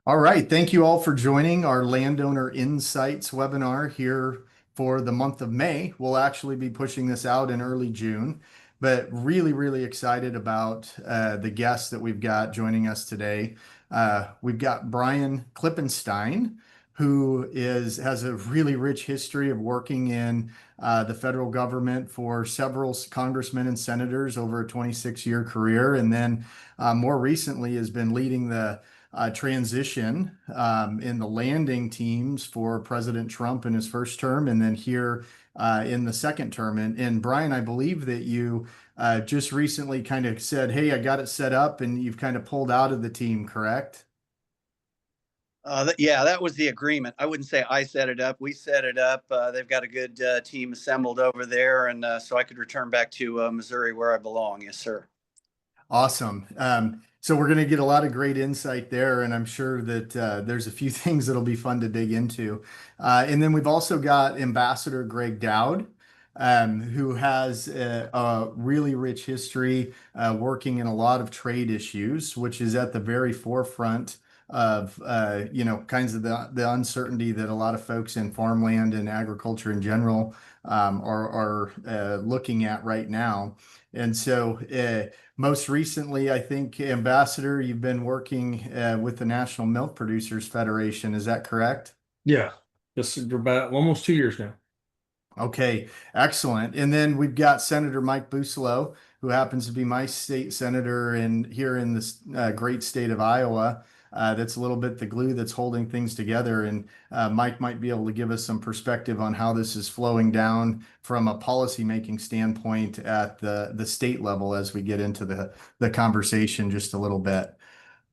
All right. Thank you all for joining our Landowner Insights webinar here for the month of May. We'll actually be pushing this out in early June, but really excited about the guests that we've got joining us today. We've got Brian Klippenstein, who has a really rich history of working in the federal government for several congressmen and senators over a 26-year career, and then more recently has been leading the transition in the landing teams for President Trump in his first term, and then here in the second term. And Brian, I believe that you just recently kind of said, "Hey, I got it set up," and you've kind of pulled out of the team, correct? Yeah, that was the agreement. I wouldn't say I set it up. We set it up. They've got a good team assembled over there, and so I could return back to Missouri where I belong. Yes, sir. Awesome. So we're going to get a lot of great insight there, and I'm sure that there's a few things that'll be fun to dig into. And then we've also got Ambassador Gregg Doud, who has a really rich history working in a lot of trade issues, which is at the very forefront of kinds of the uncertainty that a lot of folks in farmland and agriculture in general are looking at right now. And so most recently, I think, Ambassador, you've been working with the National Milk Producers Federation. Is that correct? Yeah, this is about almost 2 years now. Okay, excellent. And then we've got Senator Mike Bousselot, who happens to be my state senator here in this great state of Iowa. That's a little bit the glue that's holding things together. And Mike might be able to give us some perspective on how this is flowing down from a policymaking standpoint at the state level as we get into the conversation just a little bit.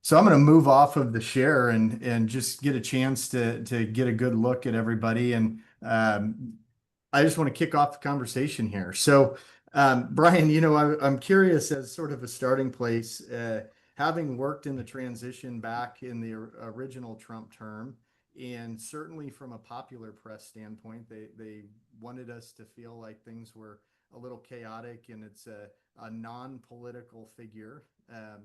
So I'm going to move off of the share and just get a chance to get a good look at everybody. And I just want to kick off the conversation here. So, Brian, I'm curious as sort of a starting place, having worked in the transition back in the original Trump term, and certainly from a popular press standpoint, they wanted us to feel like things were a little chaotic, and it's a non-political figure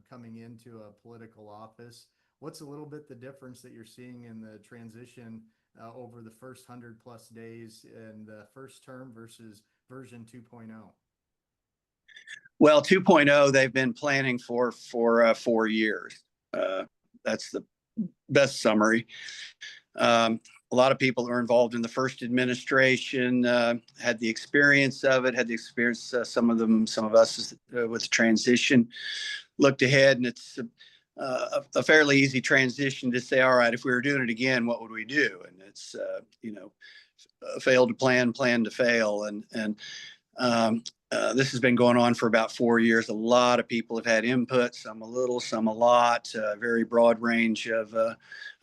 coming into a political office. What's a little bit the difference that you're seeing in the transition over the first 100+ days in the first term versus version 2.0? Well, 2.0 they've been planning for 4 years. That's the best summary. A lot of people who are involved in the first administration had the experience of it, had the experience, some of us with transition, looked ahead, and it's a fairly easy transition to say, all right, if we were doing it again, what would we do? And it's, fail to plan to fail. And this has been going on for about 4 years. A lot of people have had input, some a little, some a lot, very broad range of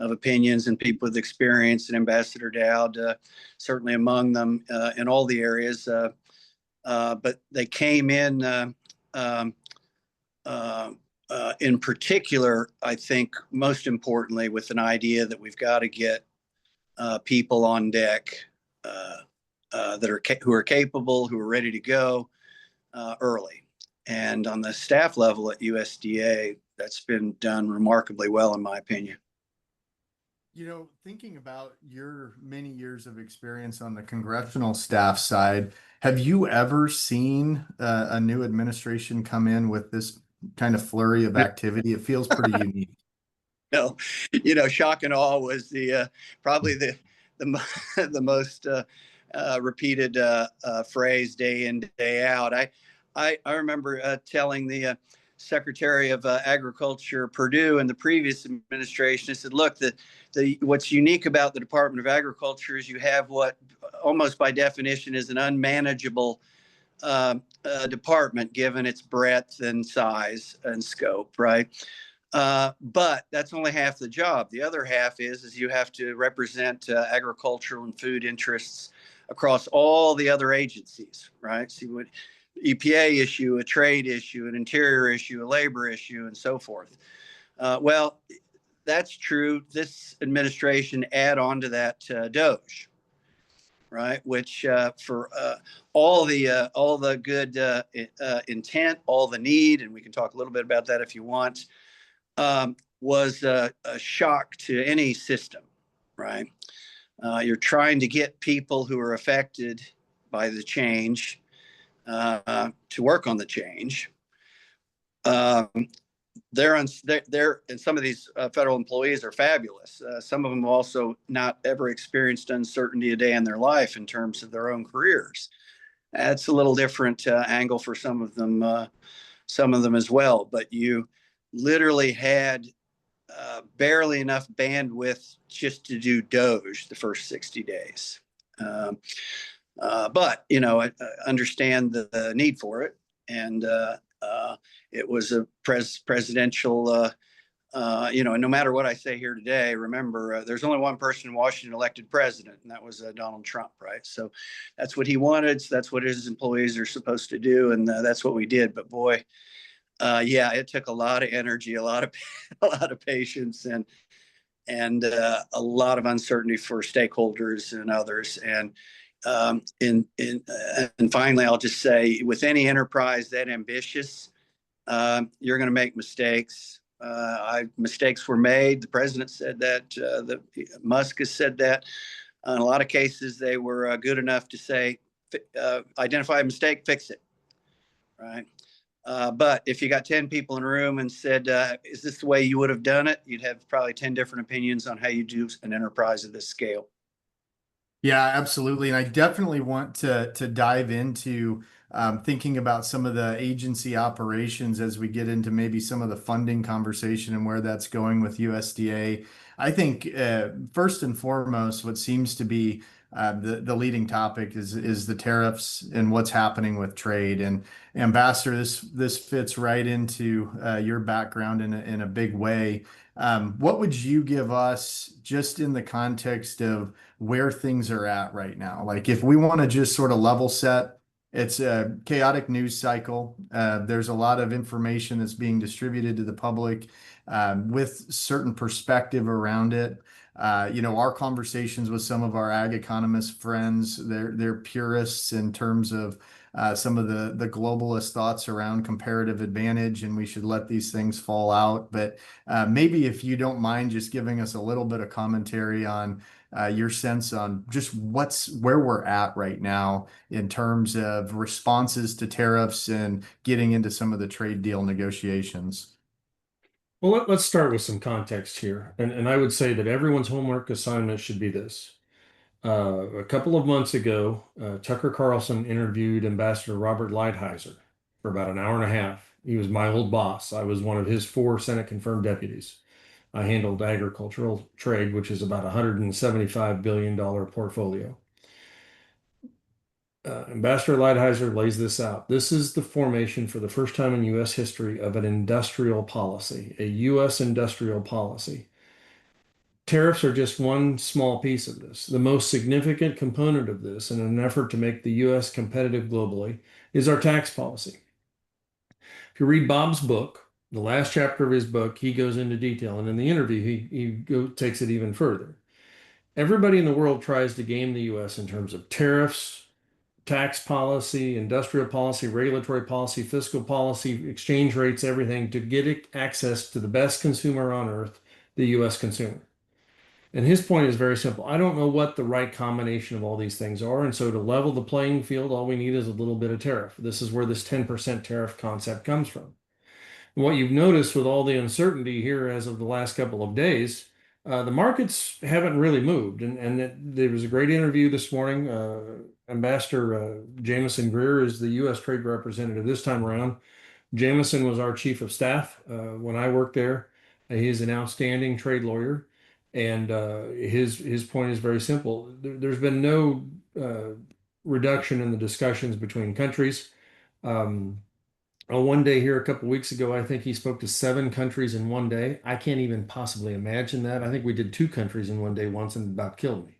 opinions and people with experience. And Ambassador Doud, certainly among them in all the areas. But they came in particular, I think, most importantly, with an idea that we've got to get people on deck who are capable, who are ready to go early. And on the staff level at USDA, that's been done remarkably well, in my opinion. Thinking about your many years of experience on the congressional staff side, have you ever seen a new administration come in with this kind of flurry of activity? It feels pretty unique. No, shock and awe was the probably the most repeated phrase day in, day out. I remember telling the Secretary of Agriculture Perdue in the previous administration, I said, look, what's unique about the Department of Agriculture is you have what almost by definition is an unmanageable department given its breadth and size and scope, right? But that's only half the job. The other half is you have to represent agricultural and food interests across all the other agencies, right? So you would EPA issue, a trade issue, an interior issue, a labor issue, and so forth. Well, that's true. This administration add on to that DOGE, right? Which for all the good intent, all the need, and we can talk a little bit about that if you want. was a shock to any system, right? You're trying to get people who are affected by the change to work on the change. And some of these federal employees are fabulous. Some of them also not ever experienced uncertainty a day in their life in terms of their own careers. That's a little different angle for some of them as well. But you literally had barely enough bandwidth just to do Doge the first 60 days. But, I understand the need for it. And it was a presidential, no matter what I say here today, remember, there's only one person in Washington elected president, and that was Donald Trump, right? So that's what he wanted. So that's what his employees are supposed to do. And that's what we did. But boy, it took a lot of energy, a lot of patience, and a lot of uncertainty for stakeholders and others. And and finally, I'll just say, with any enterprise that ambitious, you're going to make mistakes. Mistakes were made. The president said that. Musk has said that. In a lot of cases, they were good enough to say, identify a mistake, fix it. Right. But if you got 10 people in a room and said, is this the way you would have done it? You'd have probably 10 different opinions on how you do an enterprise of this scale. Yeah, absolutely. And I definitely want to dive into thinking about some of the agency operations as we get into maybe some of the funding conversation and where that's going with USDA. I think first and foremost, what seems to be the leading topic is the tariffs and what's happening with trade. And Ambassador, this fits right into your background in a big way. What would you give us just in the context of where things are at right now? Like if we want to just sort of level set, it's a chaotic news cycle. There's a lot of information that's being distributed to the public with certain perspective around it. Our conversations with some of our ag economist friends, they're purists in terms of some of the globalist thoughts around comparative advantage, and we should let these things fall out. But maybe if you don't mind just giving us a little bit of commentary on your sense on just where we're at right now in terms of responses to tariffs and getting into some of the trade deal negotiations. Well, let's start with some context here. And I would say that everyone's homework assignment should be this. A couple of months ago, Tucker Carlson interviewed Ambassador Robert Lighthizer for about an hour and a half. He was my old boss. I was one of his 4 Senate confirmed deputies. I handled agricultural trade, which is about $175 billion portfolio. Ambassador Lighthizer lays this out. This is the formation for the first time in U.S. history of an industrial policy, a U.S. industrial policy. Tariffs are just one small piece of this. The most significant component of this, in an effort to make the U.S. competitive globally, is our tax policy. If you read Bob's book, the last chapter of his book, he goes into detail. And in the interview, he takes it even further. Everybody in the world tries to game the U.S. in terms of tariffs, tax policy, industrial policy, regulatory policy, fiscal policy, exchange rates, everything to get access to the best consumer on earth, the U.S. consumer. And his point is very simple. I don't know what the right combination of all these things are. And so to level the playing field, all we need is a little bit of tariff. This is where this 10% tariff concept comes from. And what you've noticed with all the uncertainty here as of the last couple of days, the markets haven't really moved. And there was a great interview this morning. Ambassador Jamison Greer is the U.S. Trade Representative this time around. Jamison was our chief of staff when I worked there. He is an outstanding trade lawyer. And his point is very simple. There's been no reduction in the discussions between countries. One day here a couple of weeks ago, I think he spoke to 7 countries in one day. I can't even possibly imagine that. I think we did 2 countries in one day once and it about killed me.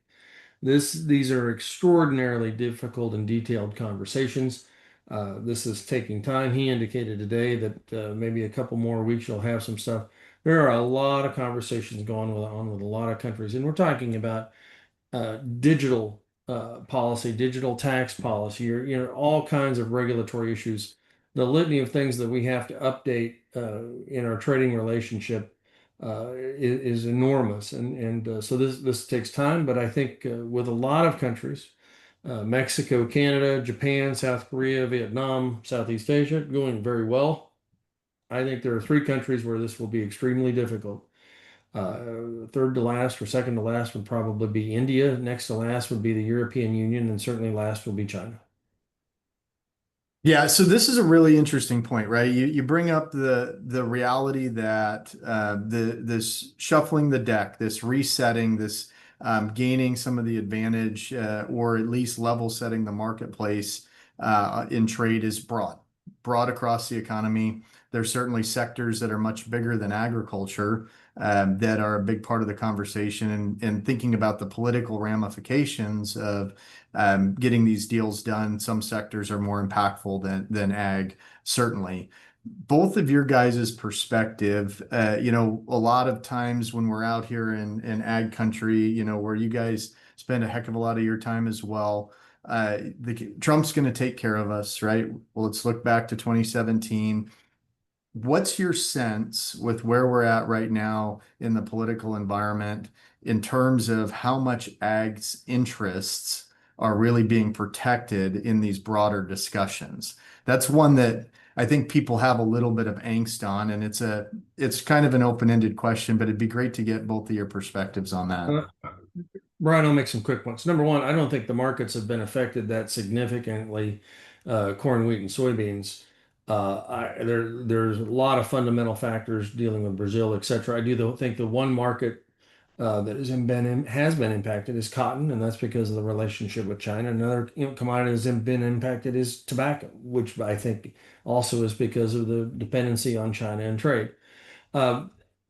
These are extraordinarily difficult and detailed conversations. This is taking time. He indicated today that maybe a couple more weeks you'll have some stuff. There are a lot of conversations going on with a lot of countries, and we're talking about digital policy, digital tax policy, or all kinds of regulatory issues. the litany of things that we have to update in our trading relationship is enormous, and so this takes time. But I think with a lot of countries, Mexico, Canada, Japan, South Korea, Vietnam, Southeast Asia, going very well. I think there are three countries where this will be extremely difficult. Third to last or second to last would probably be India. Next to last would be the European Union, and certainly last will be China. Yeah, so this is a really interesting point, right? You bring up the reality that this shuffling the deck, this resetting, this gaining some of the advantage, or at least level setting the marketplace in trade is broad across the economy. There's certainly sectors that are much bigger than agriculture that are a big part of the conversation, and thinking about the political ramifications of getting these deals done. Some sectors are more impactful than ag, certainly. Both of your guys' perspective, a lot of times when we're out here in ag country, where you guys spend a heck of a lot of your time as well, Trump's going to take care of us, right? Well, let's look back to 2017. What's your sense with where we're at right now in the political environment in terms of how much ag's interests are really being protected in these broader discussions? That's one that I think people have a little bit of angst on, and it's kind of an open-ended question, but it'd be great to get both of your perspectives on that. Uh, Brian, I'll make some quick points. Number one, I don't think the markets have been affected that significantly, corn, wheat, and soybeans. There's a lot of fundamental factors dealing with Brazil, et cetera. I do think the one market that has been impacted is cotton, and that's because of the relationship with China. Another commodity that's been impacted is tobacco, which I think also is because of the dependency on China and trade. Uh,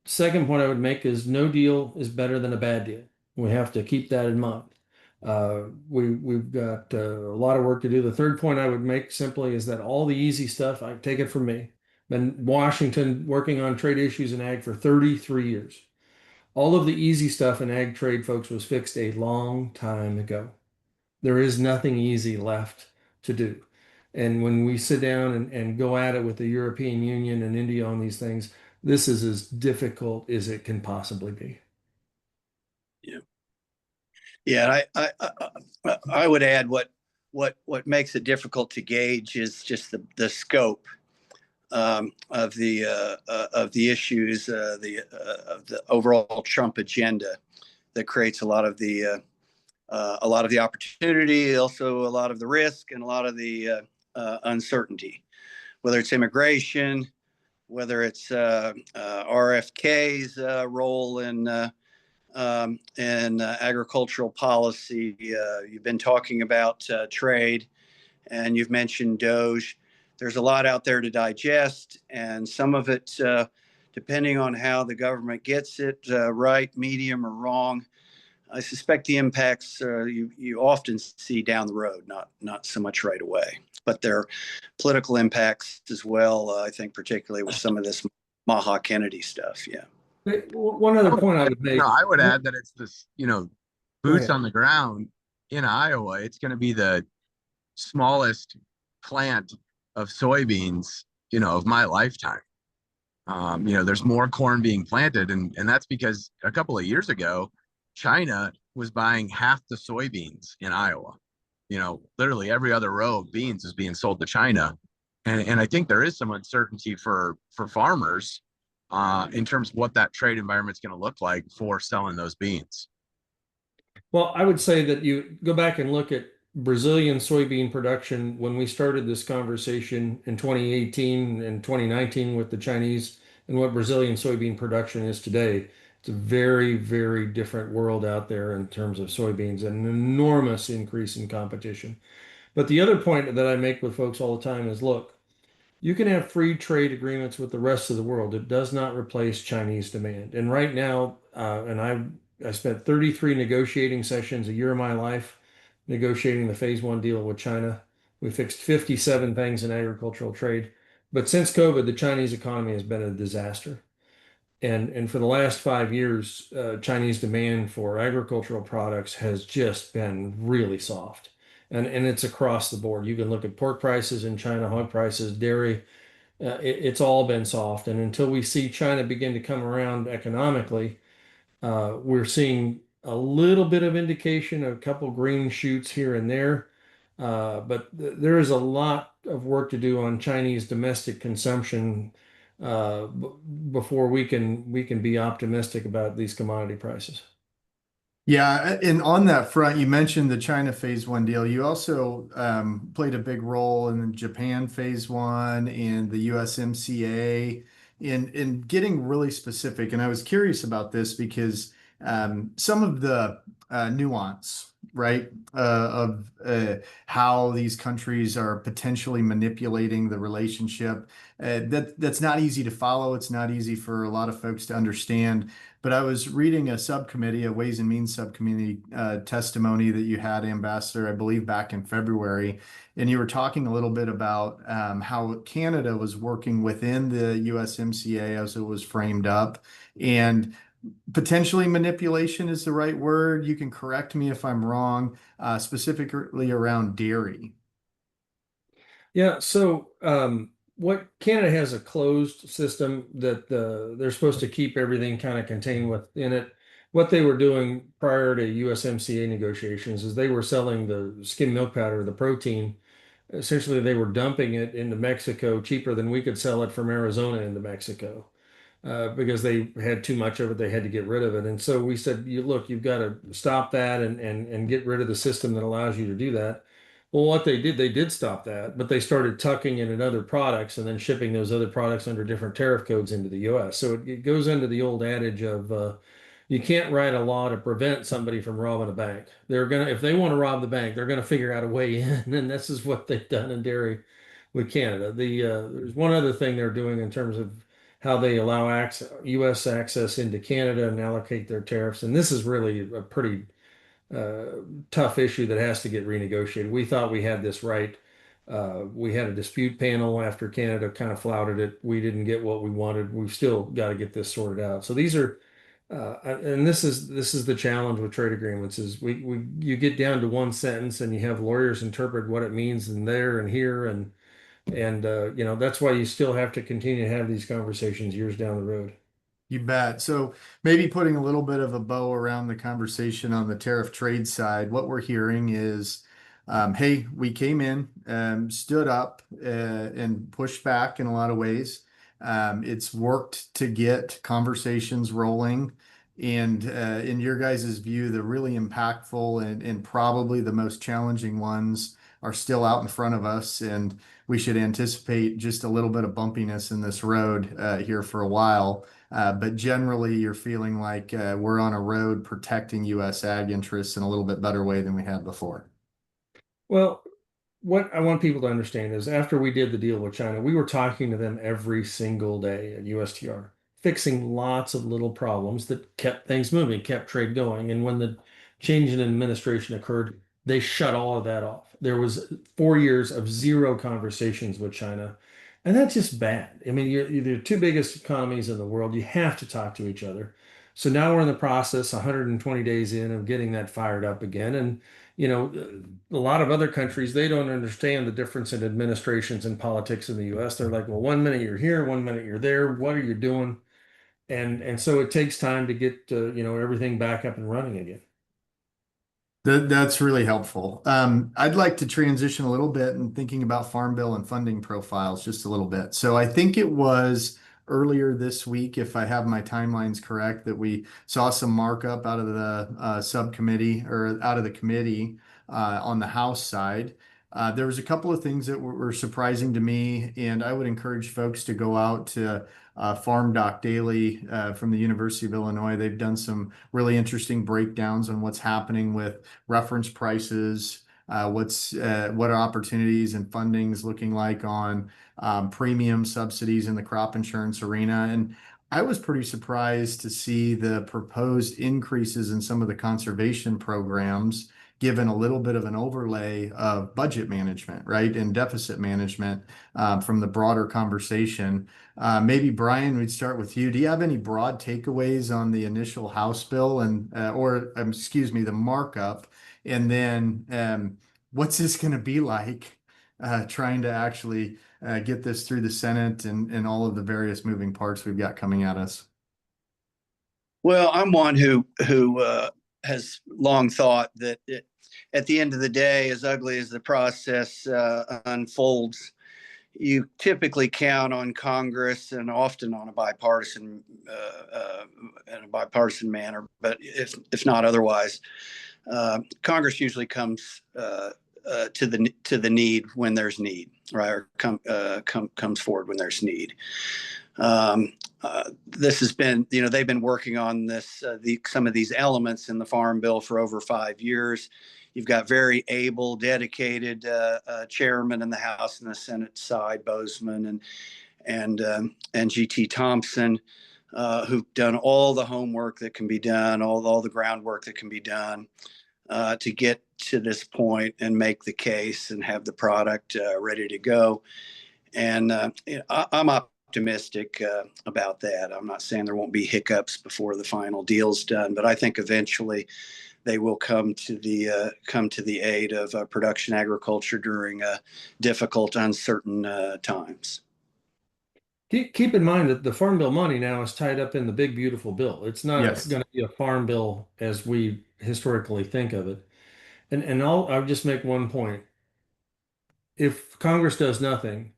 Second point I would make is no deal is better than a bad deal. We have to keep that in mind. We've got a lot of work to do. The third point I would make simply is that all the easy stuff, I take it from me, been Washington working on trade issues in ag for 33 years. All of the easy stuff in ag trade, folks, was fixed a long time ago. There is nothing easy left to do. And when we sit down and go at it with the European Union and India on these things, this is as difficult as it can possibly be. Yeah. Yeah, I would add what makes it difficult to gauge is just the scope of the issues, of the overall Trump agenda that creates a lot of the opportunity, also a lot of the risk, and a lot of the uncertainty. Whether it's immigration, whether it's RFK's role in agricultural policy. You've been talking about trade, and you've mentioned Doge. There's a lot out there to digest, and some of it, depending on how the government gets it right, medium, or wrong, I suspect the impacts you often see down the road, not so much right away. But there are political impacts as well, I think, particularly with some of this MAHA Kennedy stuff. Yeah. One other point I would make. I would add that it's this, Go boots ahead. on the ground in Iowa. It's going to be the smallest plant of soybeans, of my lifetime. There's more corn being planted, and that's because a couple of years ago, China was buying half the soybeans in Iowa. Literally every other row of beans is being sold to China. And I think there is some uncertainty for farmers in terms of what that trade environment is going to look like for selling those beans. Well, I would say that you go back and look at Brazilian soybean production when we started this conversation in 2018 and 2019 with the Chinese, and what Brazilian soybean production is today. It's a very, very different world out there in terms of soybeans, an enormous increase in competition. But the other point that I make with folks all the time is, look, you can have free trade agreements with the rest of the world. It does not replace Chinese demand. And right now, I spent 33 negotiating sessions a year of my life negotiating the phase one deal with China. We fixed 57 things in agricultural trade. But since COVID, the Chinese economy has been a disaster. And for the last 5 years, Chinese demand for agricultural products has just been really soft. and it's across the board. You can look at pork prices in China, hog prices, dairy. It's all been soft. And until we see China begin to come around economically, we're seeing a little bit of indication, a couple green shoots here and there. But there is a lot of work to do on Chinese domestic consumption before we can be optimistic about these commodity prices. Yeah, and on that front, you mentioned the China phase one deal. You also played a big role in the Japan phase one and the USMCA in getting really specific. And I was curious about this because some of the nuance, right, of how these countries are potentially manipulating the relationship, that's not easy to follow. It's not easy for a lot of folks to understand. But I was reading a subcommittee, a Ways and Means subcommittee testimony that you had, Ambassador, I believe back in February, and you were talking a little bit about how Canada was working within the USMCA as it was framed up, and potentially manipulation is the right word. You can correct me if I'm wrong, specifically around dairy. Yeah, so what Canada has a closed system that they're supposed to keep everything kind of contained within it. What they were doing prior to USMCA negotiations is they were selling the skim milk powder, the protein. Essentially, they were dumping it into Mexico cheaper than we could sell it from Arizona into Mexico because they had too much of it. They had to get rid of it. And so we said, you look, you've got to stop that and get rid of the system that allows you to do that. Well, what they did stop that, but they started tucking it in other products and then shipping those other products under different tariff codes into the US. So it goes into the old adage of you can't write a law to prevent somebody from robbing a bank. They're gonna, if they want to rob the bank, they're gonna figure out a way in, and this is what they've done in dairy with Canada. There's one other thing they're doing in terms of how they allow U.S. access into Canada and allocate their tariffs, and this is really a pretty uh, tough issue that has to get renegotiated. We thought we had this right. We had a dispute panel after Canada kind of flouted it. We didn't get what we wanted. We've still got to get this sorted out. So these are, and this is the challenge with trade agreements is we you get down to one sentence and you have lawyers interpret what it means in there and here and that's why you still have to continue to have these conversations years down the road. You bet. So maybe putting a little bit of a bow around the conversation on the tariff trade side, what we're hearing is, hey, we came in, stood up, and pushed back in a lot of ways. It's worked to get conversations rolling. And in your guys' view, the really impactful and probably the most challenging ones are still out in front of us. And we should anticipate just a little bit of bumpiness in this road here for a while. But generally, you're feeling like we're on a road protecting U.S. ag interests in a little bit better way than we had before. Well, what I want people to understand is after we did the deal with China, we were talking to them every single day at USTR, fixing lots of little problems that kept things moving, kept trade going. And when the change in administration occurred, they shut all of that off. There was 4 years of zero conversations with China. And that's just bad. I mean, you're the two biggest economies in the world. You have to talk to each other. So now we're in the process, 120 days in, of getting that fired up again. And, a lot of other countries, they don't understand the difference in administrations and politics in the US. They're like, well, 1 minute you're here, 1 minute you're there. What are you doing? And so it takes time to get, everything back up and running again. That's really helpful. I'd like to transition a little bit and thinking about Farm Bill and funding profiles just a little bit. So I think it was earlier this week, if I have my timelines correct, that we saw some markup out of the subcommittee or out of the committee on the House side. There was a couple of things that were surprising to me, and I would encourage folks to go out to Farm Doc Daily from the University of Illinois. They've done some really interesting breakdowns on what's happening with reference prices, what are opportunities and fundings looking like on premium subsidies in the crop insurance arena. And I was pretty surprised to see the proposed increases in some of the conservation programs, given a little bit of an overlay of budget management, right, and deficit management from the broader conversation. Maybe Brian, we'd start with you. Do you have any broad takeaways on the initial House bill and, or excuse me, the markup? And then what's this going to be like trying to actually get this through the Senate and all of the various moving parts we've got coming at us? Well, I'm one who has long thought that at the end of the day, as ugly as the process unfolds, you typically count on Congress and often on a bipartisan in a bipartisan manner, but if not otherwise, Congress usually comes to the need when there's need, right? Or comes forward when there's need. This has been, they've been working on this, some of these elements in the Farm Bill for over 5 years. You've got very able, dedicated chairmen in the House and the Senate side, Bozeman and G.T. Thompson, who've done all the homework that can be done, all the groundwork that can be done to get to this point and make the case and have the product ready to go. And I'm optimistic about that. I'm not saying there won't be hiccups before the final deal's done, but I think eventually they will come to the aid of production agriculture during difficult, uncertain times. Keep in mind that the Farm Bill money now is tied up in the big, beautiful bill. It's not Yes. going to be a farm bill as we historically think of it. And I'll just make one point. If Congress does nothing,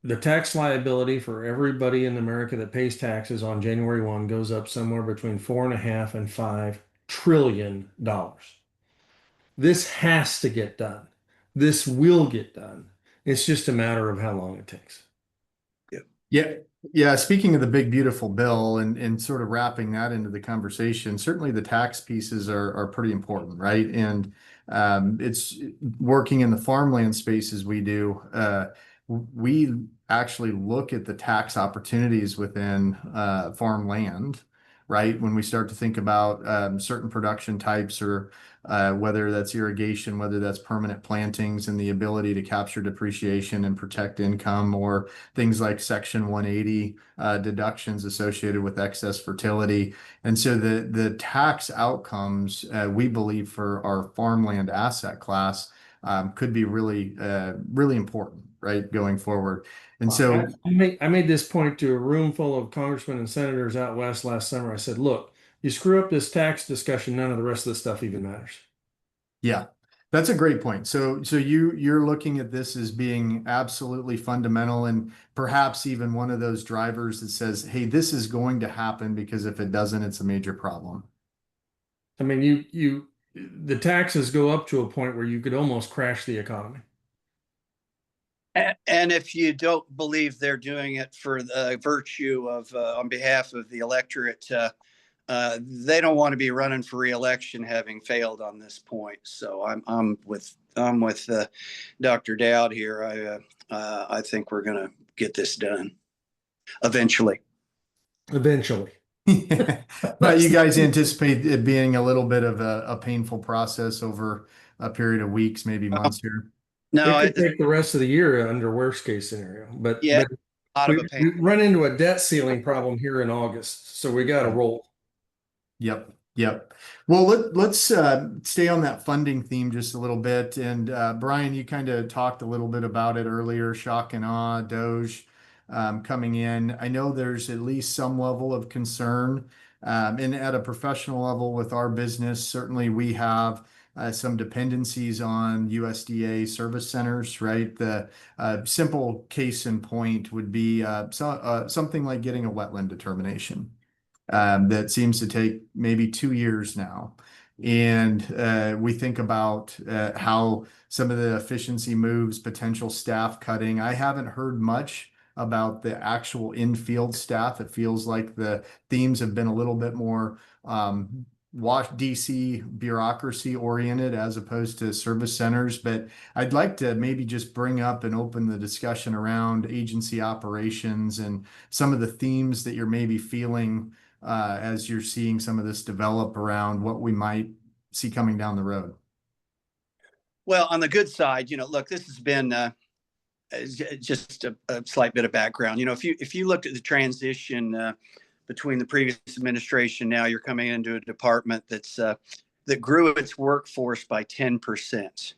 the tax liability for everybody in America that pays taxes on January 1 goes up somewhere between $4.5 and $5 trillion. This has to get done. This will get done. It's just a matter of how long it takes. Yeah. Yeah. Speaking of the big, beautiful bill and sort of wrapping that into the conversation, certainly the tax pieces are pretty important, right? And it's working in the farmland space as we do. We actually look at the tax opportunities within farmland, right? When we start to think about certain production types or whether that's irrigation, whether that's permanent plantings and the ability to capture depreciation and protect income, or things like Section 180 deductions associated with excess fertility. And so the tax outcomes, we believe, for our farmland asset class could be really, really important, right, going forward. And so I made this point to a room full of congressmen and senators out west last summer. I said, look, you screw up this tax discussion, none of the rest of the stuff even matters. yeah, that's a great point. So you're looking at this as being absolutely fundamental and perhaps even one of those drivers that says, hey, this is going to happen because if it doesn't, it's a major problem. I mean, the taxes go up to a point where you could almost crash the economy. And if you don't believe they're doing it for the virtue of on behalf of the electorate, they don't want to be running for re-election having failed on this point. So I'm with Dr. Doud here. I think we're going to get this done eventually. Eventually. But you guys anticipate it being a little bit of a painful process over a period of weeks, maybe months here? No, it could take the rest of the year under worst case scenario, but yeah, we run into a debt ceiling problem here in August, so we got to roll. Yep. Yep. Well, let's stay on that funding theme just a little bit. And Brian, you kind of talked a little bit about it earlier, shock and awe, Doge coming in. I know there's at least some level of concern. And at a professional level with our business, certainly we have some dependencies on USDA service centers, right? The simple case in point would be something like getting a wetland determination. That seems to take maybe 2 years now. And we think about how some of the efficiency moves, potential staff cutting. I haven't heard much about the actual in-field staff. It feels like the themes have been a little bit more DC bureaucracy oriented as opposed to service centers. But I'd like to maybe just bring up and open the discussion around agency operations and some of the themes that you're maybe feeling as you're seeing some of this develop around what we might see coming down the road. Well, on the good side, look, this has been just a slight bit of background. If you looked at the transition between the previous administration, now you're coming into a department that grew its workforce by 10%.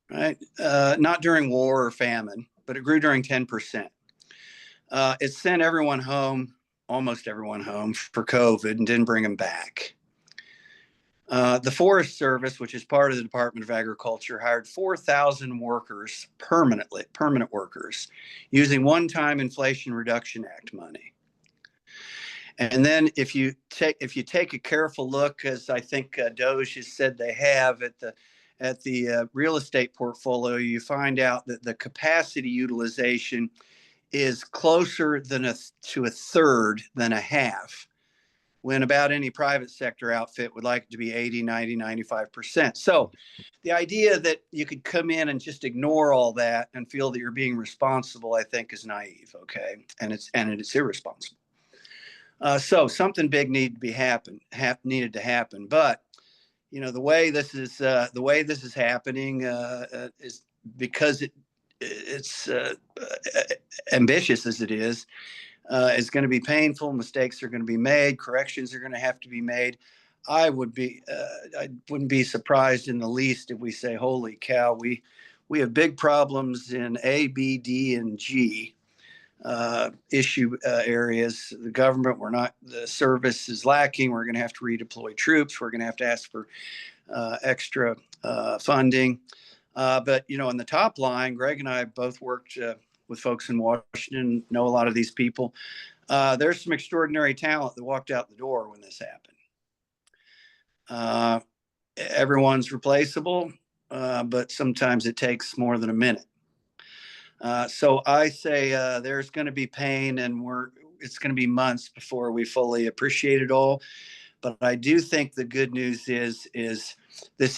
right? Not during war or famine, but it grew during 10%. It sent everyone home, almost everyone home for COVID and didn't bring them back. The Forest Service, which is part of the Department of Agriculture, hired 4,000 workers permanent workers using one-time Inflation Reduction Act money. And then if you take a careful look, as I think Doge has said they have at the real estate portfolio, you find out that the capacity utilization is closer to a third than a half, when about any private sector outfit would like it to be 80, 90, 95%. So the idea that you could come in and just ignore all that and feel that you're being responsible, I think, is naive, okay? And it's irresponsible. So something big needed to happen. But the way this is happening is because it's ambitious as it is going to be painful. Mistakes are going to be made. Corrections are going to have to be made. I wouldn't be surprised in the least if we say, "Holy cow, we have big problems in A, B, D, and G issue areas. The government, the service is lacking. We're going to have to redeploy troops. We're going to have to ask for extra funding." But on the top line, Greg and I both worked with folks in Washington, know a lot of these people. There's some extraordinary talent that walked out the door when this happened. Everyone's replaceable, but sometimes it takes more than a minute. So I say there's going to be pain, and it's going to be months before we fully appreciate it all. But I do think the good news is this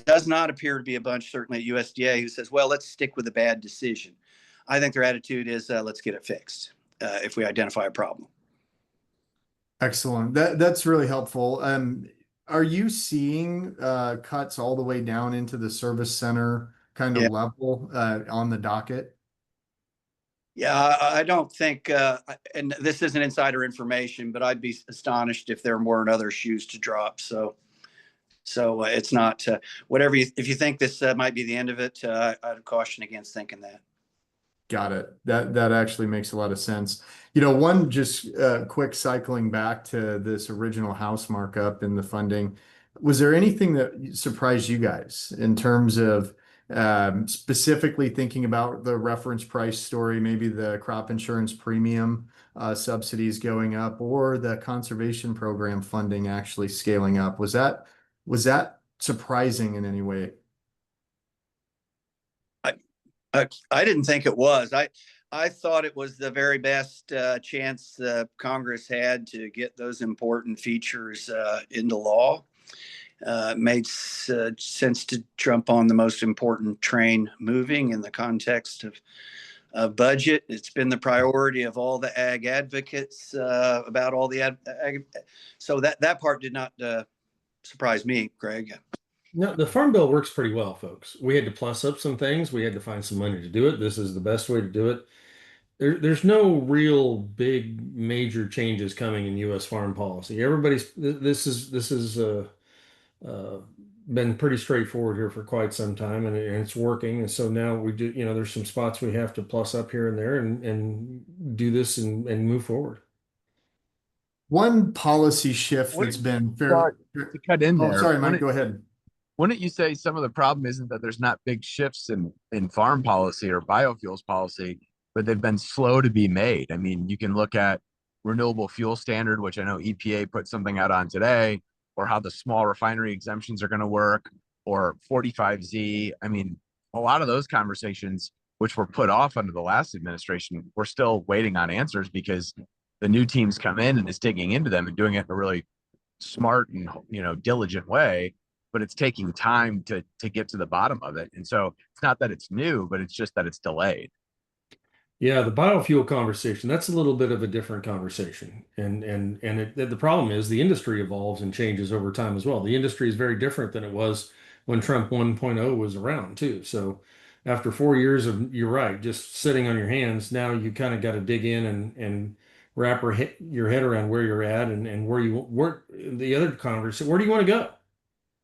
does not appear to be a bunch, certainly at USDA, who says, well, let's stick with a bad decision. I think their attitude is let's get it fixed if we identify a problem. Excellent. That's really helpful. Are you seeing cuts all the way down into the service center kind of level on the docket? Yeah, I don't think, and this isn't insider information, but I'd be astonished if there weren't other shoes to drop. So it's not whatever if you think this might be the end of it, I'd caution against thinking that. Got it. That actually makes a lot of sense. One just quick cycling back to this original House markup in the funding. Was there anything that surprised you guys in terms of specifically thinking about the reference price story, maybe the crop insurance premium subsidies going up, or the conservation program funding actually scaling up? Was that surprising in any way? I didn't think it was. I thought it was the very best chance Congress had to get those important features into law. It made sense to jump on the most important train moving in the context of budget. It's been the priority of all the ag advocates about all the ag. So that part did not surprise me, Greg. No, the Farm Bill works pretty well, folks. We had to plus up some things. We had to find some money to do it. This is the best way to do it. There's no real big major changes coming in U.S. farm policy. This is been pretty straightforward here for quite some time, and it's working. And so now we do, there's some spots we have to plus up here and there and do this and move forward. One policy shift that's been fairly to cut in there. Oh, sorry, Mike, go ahead. Wouldn't you say some of the problem isn't that there's not big shifts in farm policy or biofuels policy, but they've been slow to be made? I mean, you can look at renewable fuel standard, which I know EPA put something out on today, or how the small refinery exemptions are going to work, or 45Z. I mean, a lot of those conversations, which were put off under the last administration, we're still waiting on answers because the new team's come in and is digging into them and doing it in a really smart and diligent way. But it's taking time to get to the bottom of it. And so it's not that it's new, but it's just that it's delayed. Yeah, the biofuel conversation, that's a little bit of a different conversation. And the problem is the industry evolves and changes over time as well. The industry is very different than it was when Trump 1.0 was around too. So after 4 years of, you're right, just sitting on your hands, now you kind of got to dig in and wrap your head around where you're at and where the other conversation, where do you want to go?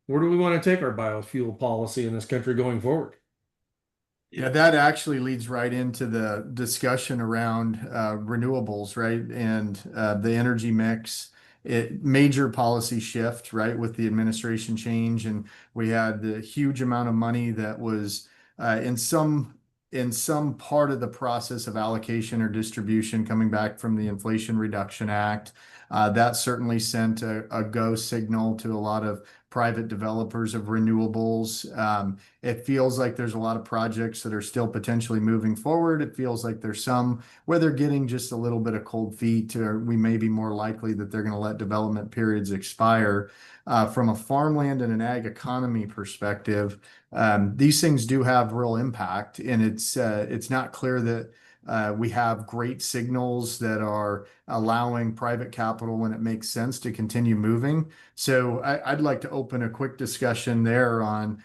Where do we want to take our biofuel policy in this country going forward? Yeah, that actually leads right into the discussion around renewables, right? And the energy mix. Major policy shift, right, with the administration change, and we had the huge amount of money that was in some part of the process of allocation or distribution coming back from the Inflation Reduction Act. That certainly sent a go signal to a lot of private developers of renewables. It feels like there's a lot of projects that are still potentially moving forward. It feels like there's some where they're getting just a little bit of cold feet, or we may be more likely that they're going to let development periods expire. From a farmland and an ag economy perspective, these things do have real impact, and it's not clear that we have great signals that are allowing private capital when it makes sense to continue moving. So I'd like to open a quick discussion there on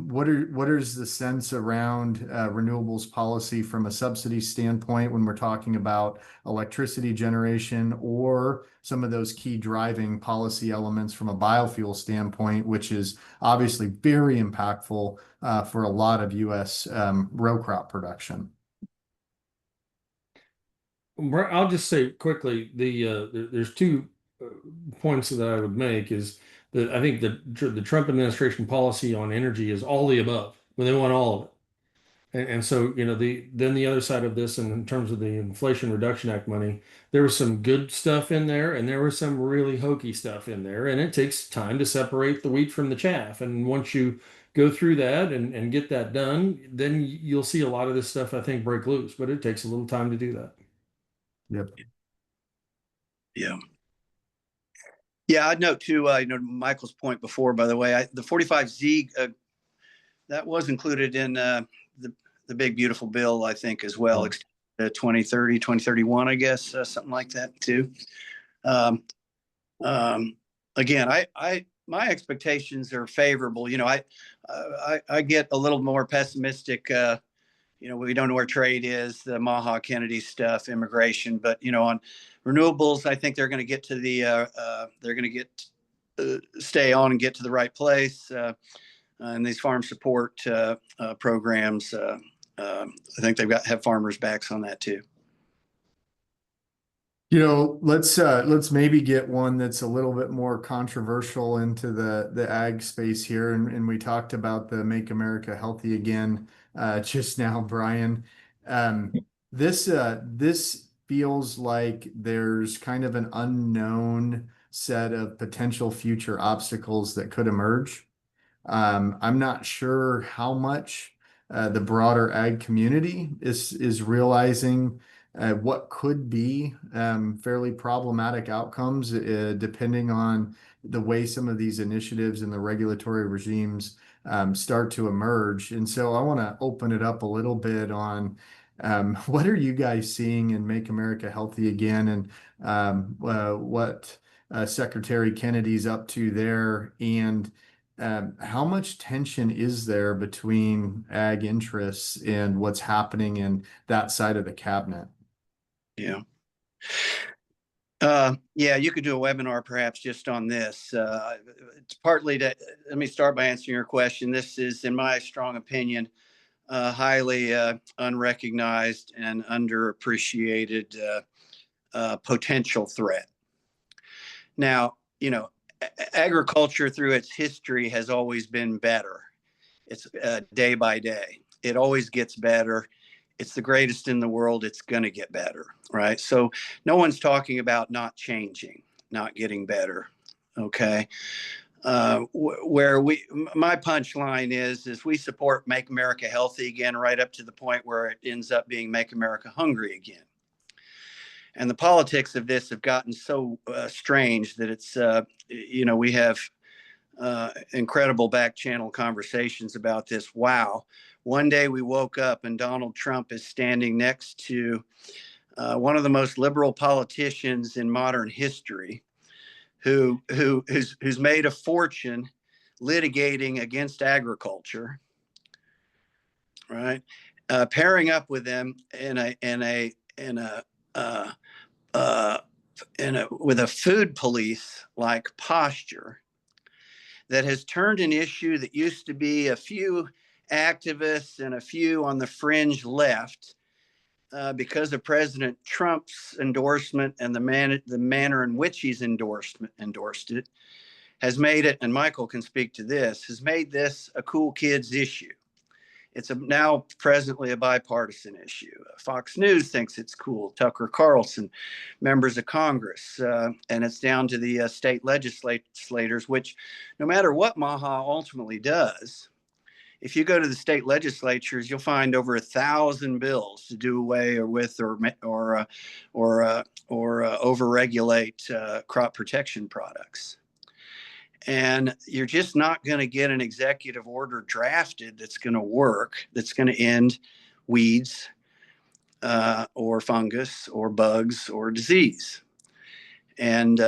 what is the sense around renewables policy from a subsidy standpoint when we're talking about electricity generation, or some of those key driving policy elements from a biofuel standpoint, which is obviously very impactful for a lot of U.S. Row crop production. I'll just say quickly, there's two points that I would make is that I think the Trump administration policy on energy is all the above. When they want all of it. And so, then the other side of this, and in terms of the Inflation Reduction Act money, there was some good stuff in there, and there was some really hokey stuff in there. And it takes time to separate the wheat from the chaff. And once you go through that and get that done, then you'll see a lot of this stuff, I think, break loose. But it takes a little time to do that. Yep. Yeah. Yeah, I'd note too, Michael's point before, by the way, the 45Z, that was included in the big beautiful bill, I think, as well, 2030, 2031, I guess, something like that too. Again, my expectations are favorable. I get a little more pessimistic. We don't know where trade is, the MAHA Kennedy stuff, immigration, but on renewables, I think they're going to get to stay on and get to the right place. And these farm support programs, I think have farmers' backs on that too. Let's maybe get one that's a little bit more controversial into the ag space here, and we talked about the Make America Healthy Again just now, Brian. This feels like there's kind of an unknown set of potential future obstacles that could emerge. I'm not sure how much the broader ag community is realizing what could be fairly problematic outcomes depending on the way some of these initiatives and the regulatory regimes start to emerge. And so I want to open it up a little bit on what are you guys seeing in Make America Healthy Again, and what Secretary Kennedy's up to there, and how much tension is there between ag interests and what's happening in that side of the cabinet? Yeah. Yeah, you could do a webinar perhaps just on this. It's partly let me start by answering your question. This is, in my strong opinion, highly unrecognized and underappreciated potential threat. Now, agriculture through its history has always been better. It's day by day. It always gets better. It's the greatest in the world. It's going to get better, right? So no one's talking about not changing, not getting better, okay? My punchline is we support Make America Healthy Again right up to the point where it ends up being Make America Hungry Again. And the politics of this have gotten so strange that it's, we have incredible back channel conversations about this. Wow. One day we woke up and Donald Trump is standing next to one of the most liberal politicians in modern history, who's made a fortune litigating against agriculture, right? Pairing up with them with a food police like posture that has turned an issue that used to be a few activists and a few on the fringe left, because of President Trump's endorsement and the manner in which he's endorsed it, has made it, and Michael can speak to this, has made this a cool kids issue. It's now presently a bipartisan issue. Fox News thinks it's cool. Tucker Carlson, members of Congress, and it's down to the state legislators, which no matter what MAHA ultimately does, if you go to the state legislatures, you'll find over 1,000 bills to do away or with or overregulate crop protection products. And you're just not going to get an executive order drafted that's going to work, that's going to end weeds or fungus or bugs or disease. And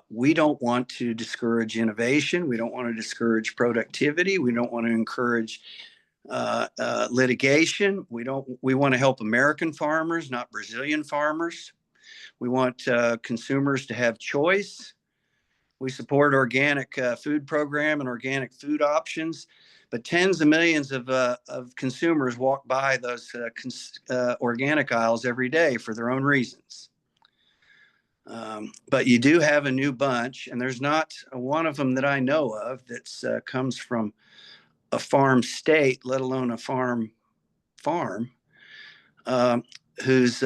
we don't want to discourage innovation. We don't want to discourage productivity. We don't want to encourage litigation. We want to help American farmers, not Brazilian farmers. We want consumers to have choice. We support organic food program and organic food options, but tens of millions of consumers walk by those organic aisles every day for their own reasons. But you do have a new bunch, and there's not one of them that I know of that's comes from a farm state, let alone a farm, who's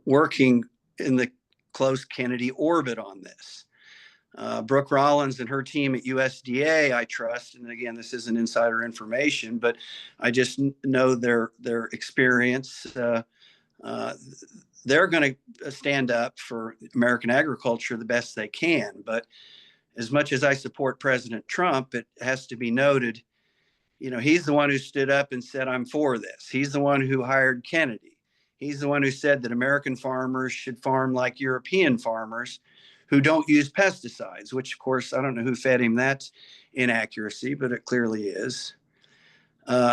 working in the close Kennedy orbit on this. Brooke Rollins and her team at USDA, I trust, and again, this isn't insider information, but I just know their experience. They're going to stand up for American agriculture the best they can. But as much as I support President Trump, it has to be noted, he's the one who stood up and said, I'm for this. He's the one who hired Kennedy. He's the one who said that American farmers should farm like European farmers who don't use pesticides, which, of course, I don't know who fed him that inaccuracy, but it clearly is.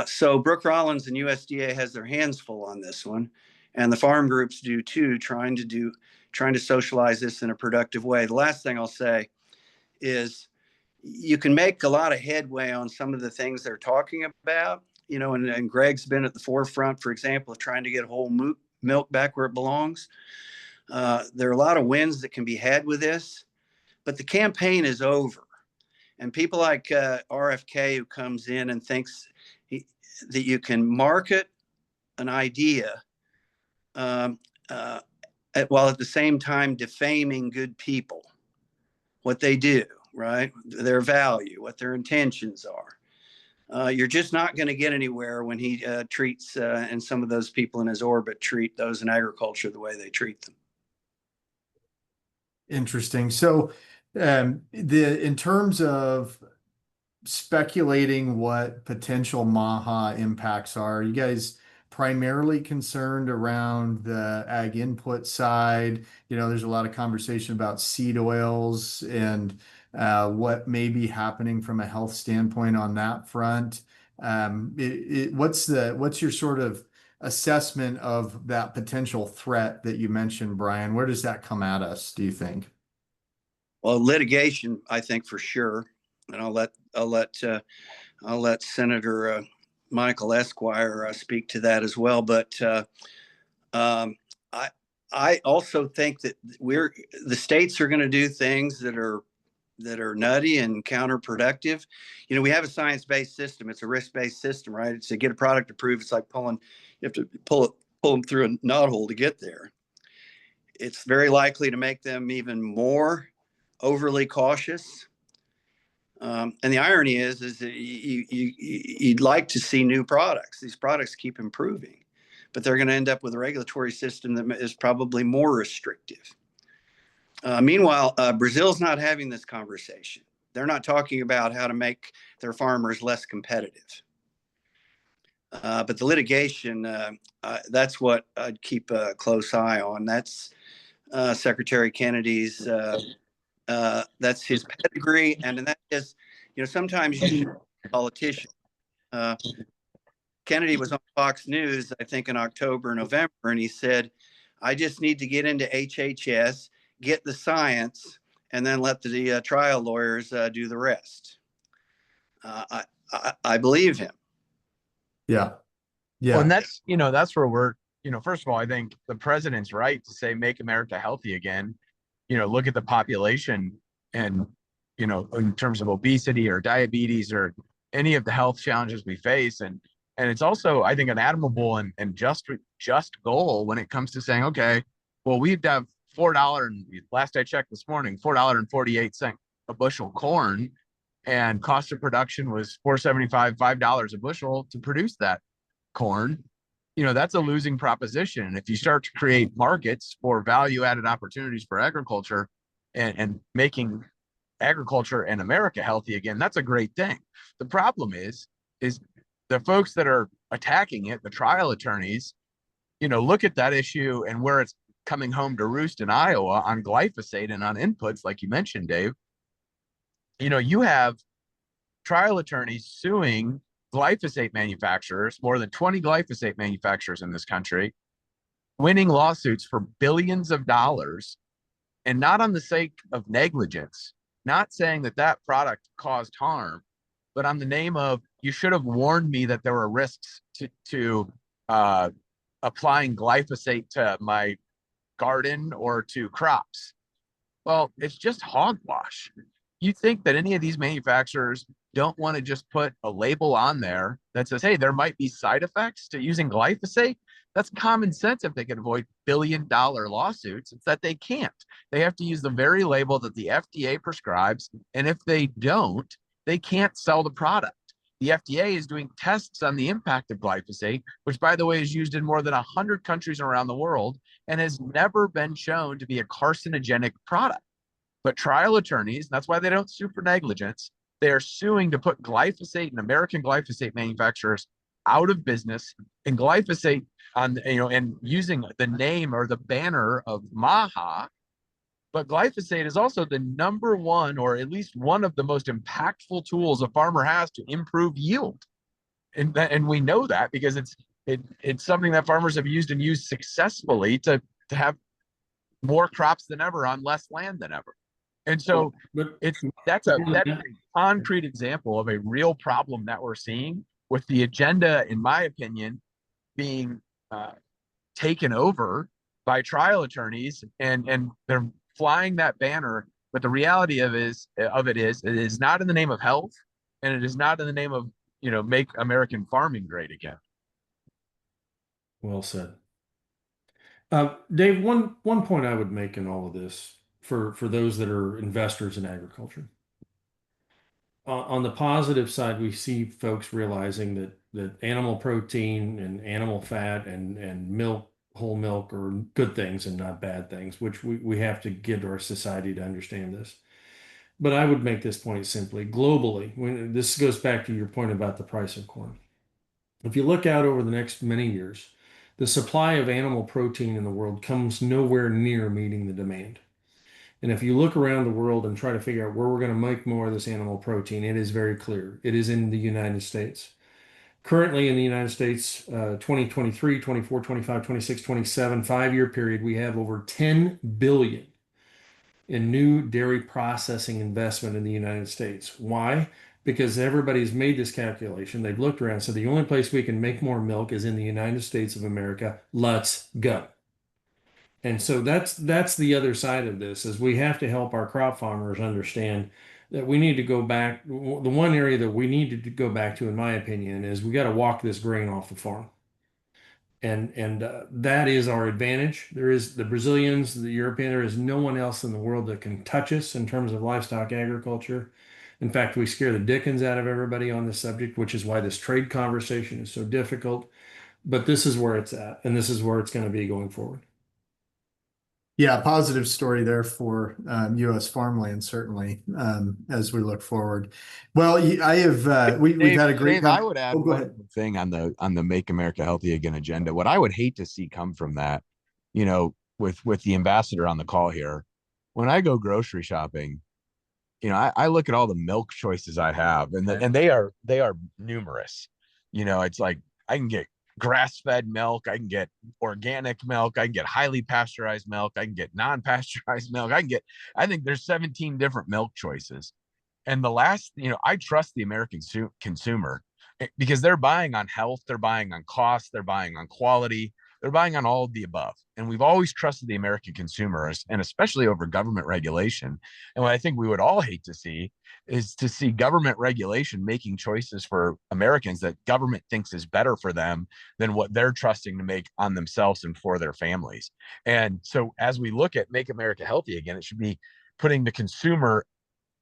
So Brooke Rollins and USDA has their hands full on this one, and the farm groups do too, trying to socialize this in a productive way. The last thing I'll say is you can make a lot of headway on some of the things they're talking about, and Gregg's been at the forefront, for example, of trying to get whole milk back where it belongs. There are a lot of wins that can be had with this, but the campaign is over. And people like RFK, who comes in and thinks that you can market an idea while at the same time defaming good people, what they do, right? Their value, what their intentions are. You're just not going to get anywhere when he treats, and some of those people in his orbit treat those in agriculture the way they treat them. Interesting. So in terms of speculating what potential MAHA impacts are, you guys primarily concerned around the ag input side? There's a lot of conversation about seed oils and what may be happening from a health standpoint on that front. What's your sort of assessment of that potential threat that you mentioned, Brian? Where does that come at us, do you think? Well, litigation, I think for sure, and I'll let Senator Michael Esquire speak to that as well. But I also think that the states are going to do things that are nutty and counterproductive. We have a science-based system. It's a risk-based system, right? It's to get a product approved. It's like you have to pull them through a knothole to get there. It's very likely to make them even more overly cautious. And the irony is that you'd like to see new products. These products keep improving, but they're going to end up with a regulatory system that is probably more restrictive. Meanwhile, Brazil's not having this conversation. They're not talking about how to make their farmers less competitive. But the litigation, that's what I'd keep a close eye on. That's Secretary Kennedy's, that's his pedigree. And that is, sometimes you should be a politician. Kennedy was on Fox News, I think in October, November, and he said, I just need to get into HHS, get the science, and then let the trial lawyers do the rest. I believe him. Yeah. Well, and Yeah. that's where we're, first of all, I think the president's right to say, make America healthy again. Look at the population and, in terms of obesity or diabetes or any of the health challenges we face. And it's also, I think, an admirable and just goal when it comes to saying, okay, well, we'd have $4, last I checked this morning, $4.48 a bushel corn, and cost of production was $4.75, $5 a bushel to produce that corn. That's a losing proposition. And if you start to create markets for value added opportunities for agriculture and making agriculture and America healthy again, that's a great thing. The problem is the folks that are attacking it, the trial attorneys, look at that issue and where it's coming home to roost in Iowa on glyphosate and on inputs, like you mentioned, Dave. You have trial attorneys suing glyphosate manufacturers, more than 20 glyphosate manufacturers in this country, winning lawsuits for billions of dollars, and not on the sake of negligence, not saying that product caused harm, but on the name of, you should have warned me that there were risks to applying glyphosate to my garden or to crops. Well, it's just hogwash. You think that any of these manufacturers don't want to just put a label on there that says, hey, there might be side effects to using glyphosate? That's common sense if they can avoid billion-dollar lawsuits. It's that they can't. They have to use the very label that the FDA prescribes. And if they don't, they can't sell the product. The FDA is doing tests on the impact of glyphosate, which, by the way, is used in more than 100 countries around the world and has never been shown to be a carcinogenic product. But trial attorneys, that's why they don't sue for negligence, they are suing to put glyphosate and American glyphosate manufacturers out of business, and glyphosate on, and using the name or the banner of MAHA. But glyphosate is also the number one, or at least one of the most impactful tools a farmer has to improve yield. And we know that because it's something that farmers have used and used successfully to have more crops than ever on less land than ever. And so that's a concrete example of a real problem that we're seeing, with the agenda, in my opinion, being taken over by trial attorneys, and they're flying that banner. But the reality of it is not in the name of health, and it is not in the name of, make American farming great again. Well said. Dave, one point I would make in all of this for those that are investors in agriculture. On the positive side, we see folks realizing that animal protein and animal fat and milk, whole milk, are good things and not bad things, which we have to get our society to understand this. But I would make this point simply. Globally, this goes back to your point about the price of corn. If you look out over the next many years, the supply of animal protein in the world comes nowhere near meeting the demand. And if you look around the world and try to figure out where we're going to make more of this animal protein, it is very clear. It is in the United States. Currently in the United States, 2023, 24, 25, 26, 27, 5-year period, we have over 10 billion in new dairy processing investment in the United States. Why? Because everybody's made this calculation. They've looked around. So the only place we can make more milk is in the United States of America. Let's go. And so that's the other side of this, is we have to help our crop farmers understand that we need to go back. The one area that we need to go back to, in my opinion, is we got to walk this grain off the farm. And that is our advantage. There is the Brazilians, the European, there is no one else in the world that can touch us in terms of livestock agriculture. In fact, we scare the dickens out of everybody on this subject, which is why this trade conversation is so difficult. But this is where it's at, and this is where it's going to be going forward. Yeah, positive story there for U.S. farmland, certainly, as we look forward. Well, I have we've had a great. Dave, I would add one thing on the Make America Healthy Again agenda. What I would hate to see come from that, with the ambassador on the call here, when I go grocery shopping, I look at all the milk choices I have, and they are numerous. It's like I can get grass-fed milk, I can get organic milk, I can get highly pasteurized milk, I can get non-pasteurized milk, I think there's 17 different milk choices. And the last, I trust the American consumer because they're buying on health, they're buying on cost, they're buying on quality, they're buying on all of the above. And we've always trusted the American consumers, and especially over government regulation. And what I think we would all hate to see is to see government regulation making choices for Americans that government thinks is better for them than what they're trusting to make on themselves and for their families. And so as we look at Make America Healthy Again, it should be putting the consumer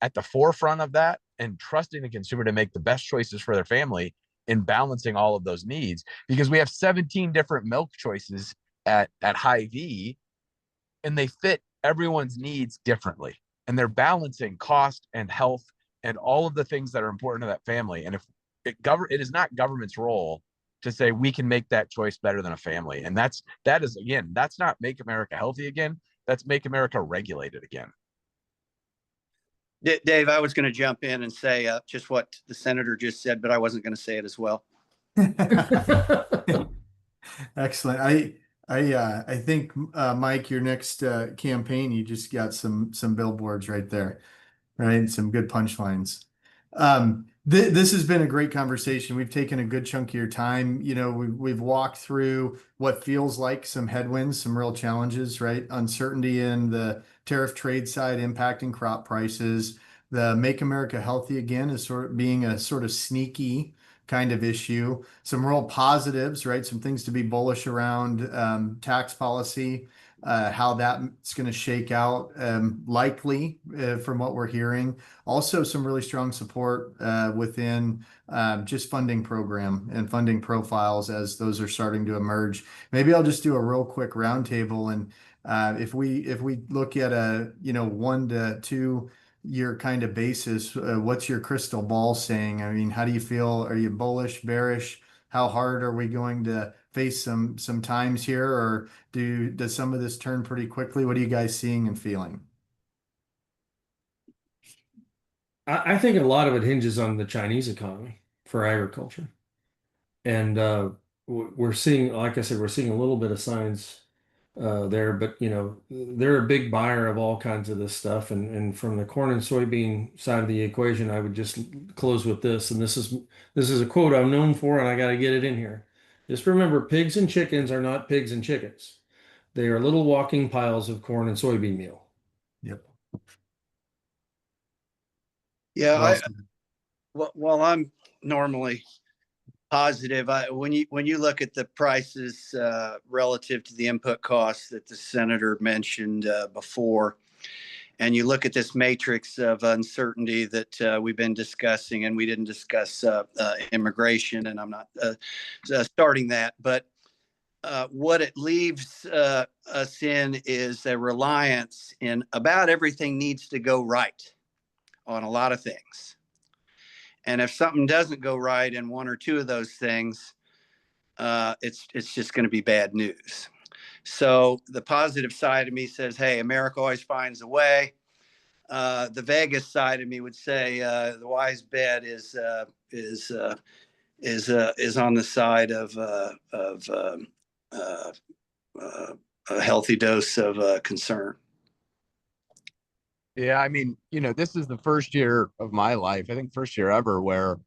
at the forefront of that and trusting the consumer to make the best choices for their family in balancing all of those needs, because we have 17 different milk choices at Hy-Vee, and they fit everyone's needs differently, and they're balancing cost and health and all of the things that are important to that family. And if it is not government's role to say we can make that choice better than a family. And that's not Make America Healthy Again. That's Make America Regulated Again. Dave, I was going to jump in and say just what the senator just said, but I wasn't going to say it as well. Excellent. I think Mike, your next campaign, you just got some billboards right there, right? Some good punchlines. This has been a great conversation. We've taken a good chunk of your time. We've walked through what feels like some headwinds, some real challenges, right? Uncertainty in the tariff trade side impacting crop prices. The Make America Healthy Again is sort of being a sort of sneaky kind of issue. Some real positives, right? Some things to be bullish around tax policy, how that's going to shake out, likely from what we're hearing. Also, some really strong support within just funding program and funding profiles as those are starting to emerge. Maybe I'll just do a real quick roundtable, and if we look at a 1 to 2 year kind of basis, what's your crystal ball saying? I mean, how do you feel? Are you bullish, bearish? How hard are we going to face some times here, or does some of this turn pretty quickly? What are you guys seeing and feeling? I think a lot of it hinges on the Chinese economy for agriculture. And we're seeing, like I said, we're seeing a little bit of signs there, but they're a big buyer of all kinds of this stuff. And from the corn and soybean side of the equation, I would just close with this. And this is a quote I'm known for, and I got to get it in here. Just remember, pigs and chickens are not pigs and chickens. They are little walking piles of corn and soybean meal. Yep. Yeah, well, I'm normally positive. When you look at the prices relative to the input costs that the senator mentioned before, and you look at this matrix of uncertainty that we've been discussing, and we didn't discuss immigration, and I'm not starting that, but what it leaves us in is a reliance in about everything needs to go right on a lot of things. And if something doesn't go right in 1 or 2 of those things, it's just going to be bad news. So the positive side of me says, hey, America always finds a way. The Vegas side of me would say the wise bet is on the side of a healthy dose of concern. Yeah, I mean, this is the first year of my life, I think first year ever, where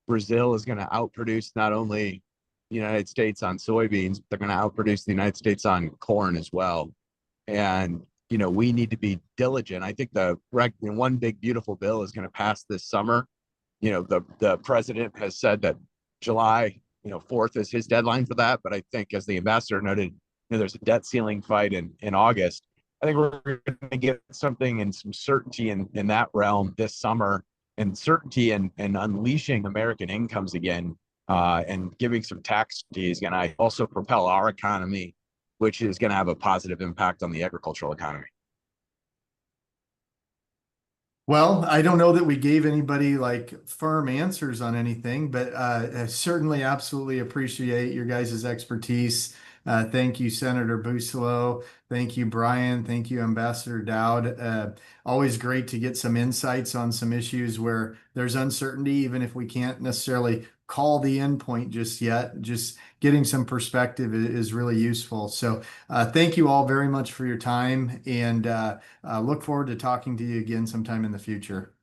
Brazil is going to outproduce not only the United States on soybeans, but they're going to outproduce the United States on corn as well. And, we need to be diligent. I think the one big beautiful bill is going to pass this summer. The president has said that July, 4th is his deadline for that. But I think, as the ambassador noted, there's a debt ceiling fight in August. I think we're going to get something and some certainty in that realm this summer, and certainty and unleashing American incomes again, and giving some tax is going to also propel our economy, which is going to have a positive impact on the agricultural economy. Well, I don't know that we gave anybody like firm answers on anything, but I certainly absolutely appreciate your guys' expertise. Thank you, Senator Bousselot. Thank you, Brian. Thank you, Ambassador Doud. Always great to get some insights on some issues where there's uncertainty, even if we can't necessarily call the endpoint just yet. Just getting some perspective is really useful. So thank you all very much for your time, and look forward to talking to you again sometime in the future.